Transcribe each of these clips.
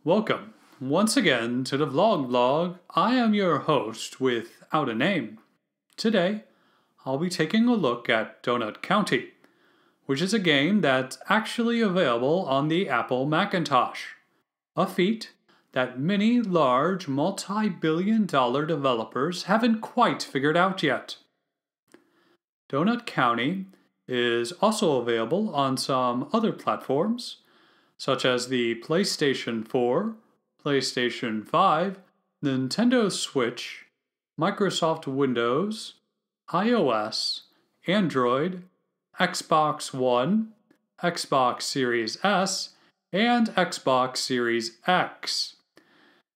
Welcome once again to the vlog. I am your host without a name. Today, I'll be taking a look at Donut County, which is a game that's actually available on the Apple Macintosh, a feat that many large multi-billion-dollar developers haven't quite figured out yet. Donut County is also available on some other platforms, such as the PlayStation 4, PlayStation 5, Nintendo Switch, Microsoft Windows, iOS, Android, Xbox One, Xbox Series S, and Xbox Series X.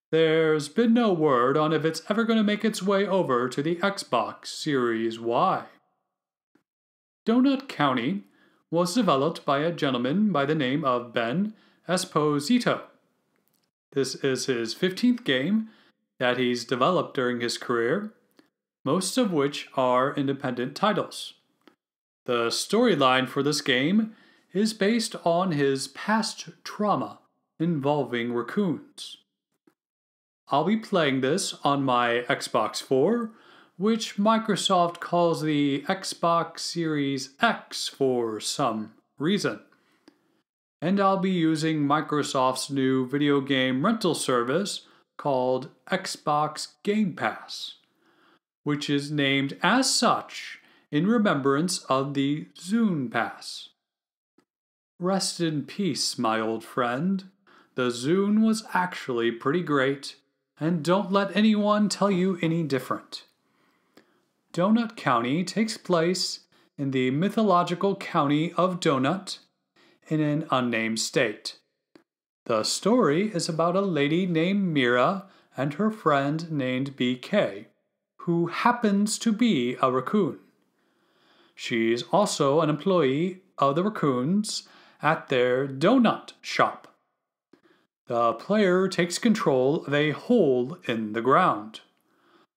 There's been no word on if it's ever going to make its way over to the Xbox Series Y. Donut County was developed by a gentleman by the name of Ben Esposito. This is his 15th game that he's developed during his career, most of which are independent titles. The storyline for this game is based on his past trauma involving raccoons. I'll be playing this on my Xbox 4, which Microsoft calls the Xbox Series X for some reason. And I'll be using Microsoft's new video game rental service called Xbox Game Pass, which is named as such in remembrance of the Zune Pass. Rest in peace, my old friend. The Zune was actually pretty great, and don't let anyone tell you any different. Donut County takes place in the mythological county of Donut in an unnamed state. The story is about a lady named Mira and her friend named BK, who happens to be a raccoon. She's also an employee of the raccoons at their donut shop. The player takes control of a hole in the ground.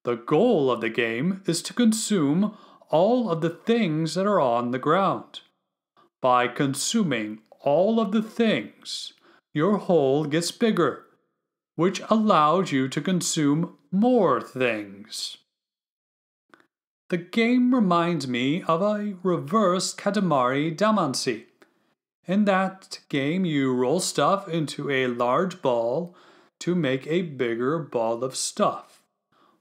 The goal of the game is to consume all of the things that are on the ground. By consuming all of the things, your hole gets bigger, which allows you to consume more things. The game reminds me of a reverse Katamari Damacy. In that game, you roll stuff into a large ball to make a bigger ball of stuff.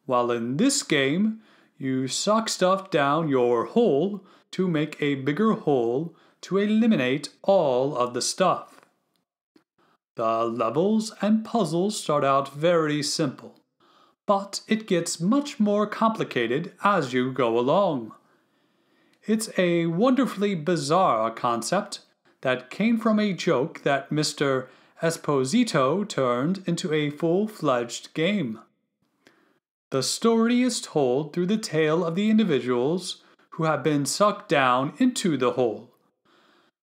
While in this game, you suck stuff down your hole to make a bigger hole to eliminate all of the stuff. The levels and puzzles start out very simple, but it gets much more complicated as you go along. It's a wonderfully bizarre concept that came from a joke that Mr. Esposito turned into a full-fledged game. The story is told through the tale of the individuals who have been sucked down into the hole.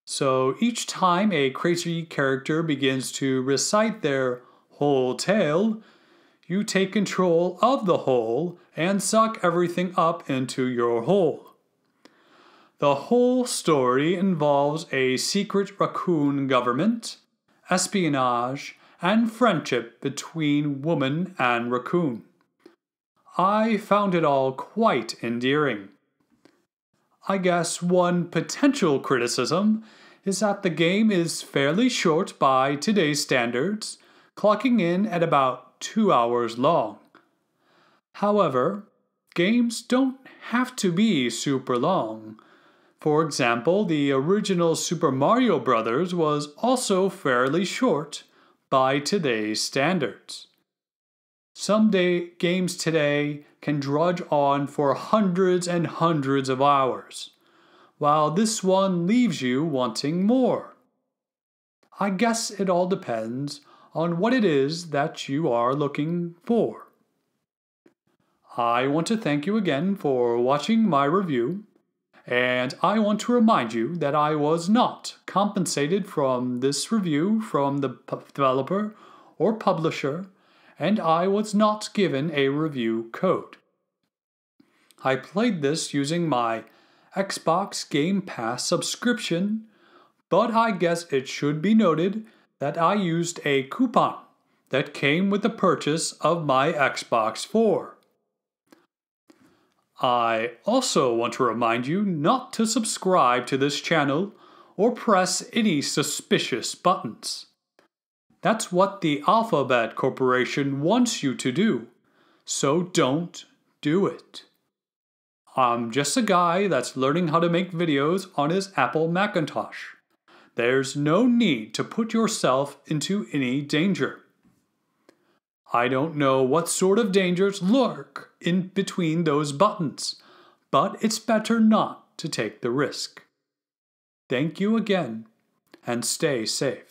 So each time a crazy character begins to recite their whole tale, you take control of the hole and suck everything up into your hole. The whole story involves a secret raccoon government, espionage, and friendship between woman and raccoon. I found it all quite endearing. I guess one potential criticism is that the game is fairly short by today's standards, clocking in at about 2 hours long. However, games don't have to be super long. For example, the original Super Mario Bros. Was also fairly short by today's standards. Some games today can drudge on for hundreds and hundreds of hours, while this one leaves you wanting more. I guess it all depends on what it is that you are looking for. I want to thank you again for watching my review, and I want to remind you that I was not compensated from this review from the developer or publisher, and I was not given a review code. I played this using my Xbox Game Pass subscription, but I guess it should be noted that I used a coupon that came with the purchase of my Xbox 4. I also want to remind you not to subscribe to this channel or press any suspicious buttons. That's what the Alphabet Corporation wants you to do, so don't do it. I'm just a guy that's learning how to make videos on his Apple Macintosh. There's no need to put yourself into any danger. I don't know what sort of dangers lurk in between those buttons, but it's better not to take the risk. Thank you again, and stay safe.